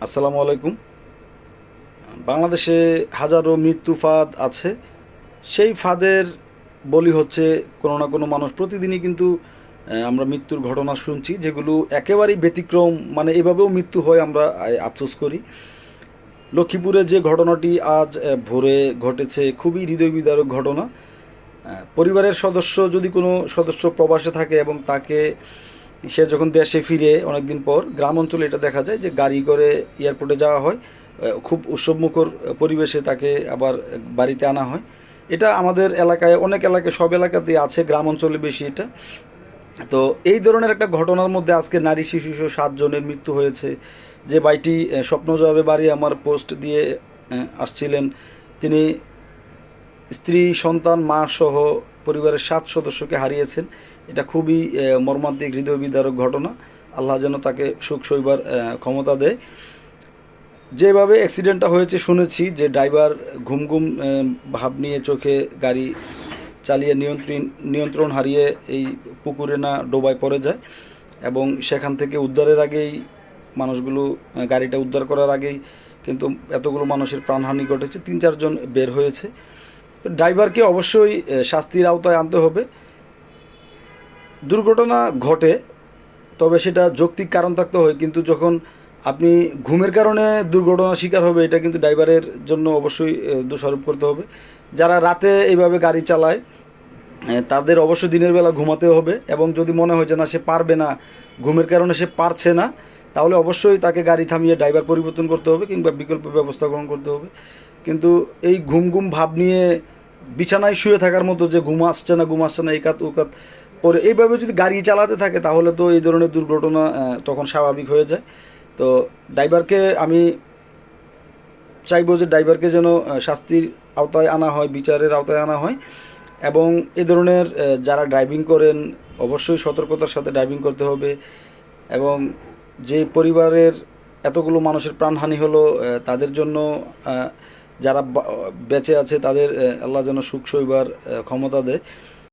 আসসালামু আলাইকুম। বাংলাদেশে হাজারো মৃত্যু ফাঁদ আছে। সেই ফাঁদের বলি হচ্ছে কোনো না কোনো মানুষ। প্রতিদিনই কিন্তু আমরা মৃত্যুর ঘটনা শুনছি, যেগুলো একেবারেই ব্যতিক্রম। মানে এভাবেও মৃত্যু হয়, আমরা আফসোস করি। লক্ষ্মীপুরে যে ঘটনাটি আজ ভোরে ঘটেছে, খুবই হৃদয় বিদারক ঘটনা। পরিবারের সদস্য যদি কোনো সদস্য প্রবাসে থাকে এবং তাকে সে যখন দেশে ফিরে অনেকদিন পর, গ্রাম অঞ্চলে এটা দেখা যায় যে গাড়ি করে এয়ারপোর্টে যাওয়া হয়, খুব উৎসবমুখর পরিবেশে তাকে আবার বাড়িতে আনা হয়। এটা আমাদের এলাকায়, অনেক এলাকায়, সব এলাকাতেই আছে, গ্রাম অঞ্চলে বেশি এটা। তো এই ধরনের একটা ঘটনার মধ্যে আজকে নারী শিশু সহ 7 জনের মৃত্যু হয়েছে। যে ভাইটি স্বপ্নজবে বাড়ি আমার পোস্ট দিয়ে আসছিলেন, তিনি স্ত্রী, সন্তান, মা সহ পরিবারের 7 সদস্যকে হারিয়েছেন। এটা খুবই মর্মান্তিক, হৃদয় বিদারক ঘটনা। আল্লাহ যেন তাকে সুখ সইবার ক্ষমতা দেয়। যেভাবে অ্যাক্সিডেন্টটা হয়েছে শুনেছি যে ড্রাইভার ঘুম ঘুম ভাব নিয়ে চোখে গাড়ি চালিয়ে নিয়ন্ত্রণ হারিয়ে এই পুকুরে না ডোবায় পড়ে যায়, এবং সেখান থেকে উদ্ধারের আগেই মানুষগুলো, গাড়িটা উদ্ধার করার আগেই কিন্তু এতগুলো মানুষের প্রাণহানি ঘটেছে। 3-4 জন বের হয়েছে। তো ড্রাইভারকে অবশ্যই শাস্তির আওতায় আনতে হবে। দুর্ঘটনা ঘটে, তবে সেটা যৌক্তিক কারণ থাকতে হয়, কিন্তু যখন আপনি ঘুমের কারণে দুর্ঘটনার শিকার হবে, এটা কিন্তু ড্রাইভারের জন্য অবশ্যই দোষারোপ করতে হবে। যারা রাতে এইভাবে গাড়ি চালায় তাদের অবশ্যই দিনের বেলা ঘুমাতে হবে, এবং যদি মনে হয় যে না, সে পারবে না, ঘুমের কারণে সে পারছে না, তাহলে অবশ্যই তাকে গাড়ি থামিয়ে ড্রাইভার পরিবর্তন করতে হবে কিংবা বিকল্প ব্যবস্থা গ্রহণ করতে হবে। কিন্তু এই ঘুম ঘুম ভাব নিয়ে বিছানায় শুয়ে থাকার মতো, যে ঘুম আসছে না, এই কাত ও কাত পরে এইভাবে যদি গাড়ি চালাতে থাকে, তাহলে তো এই ধরনের দুর্ঘটনা তখন স্বাভাবিক হয়ে যায়। তো ড্রাইভারকে আমি চাইবো যে ড্রাইভারকে যেন শাস্তির আওতায় আনা হয়, বিচারের আওতায় আনা হয়। এবং এ ধরনের যারা ড্রাইভিং করেন, অবশ্যই সতর্কতার সাথে ড্রাইভিং করতে হবে। এবং যে পরিবারের এতগুলো মানুষের প্রাণহানি হলো, তাদের জন্য যারা বেঁচে আছে তাদের আল্লাহ যেন সুখ সইবার ক্ষমতা দেয়।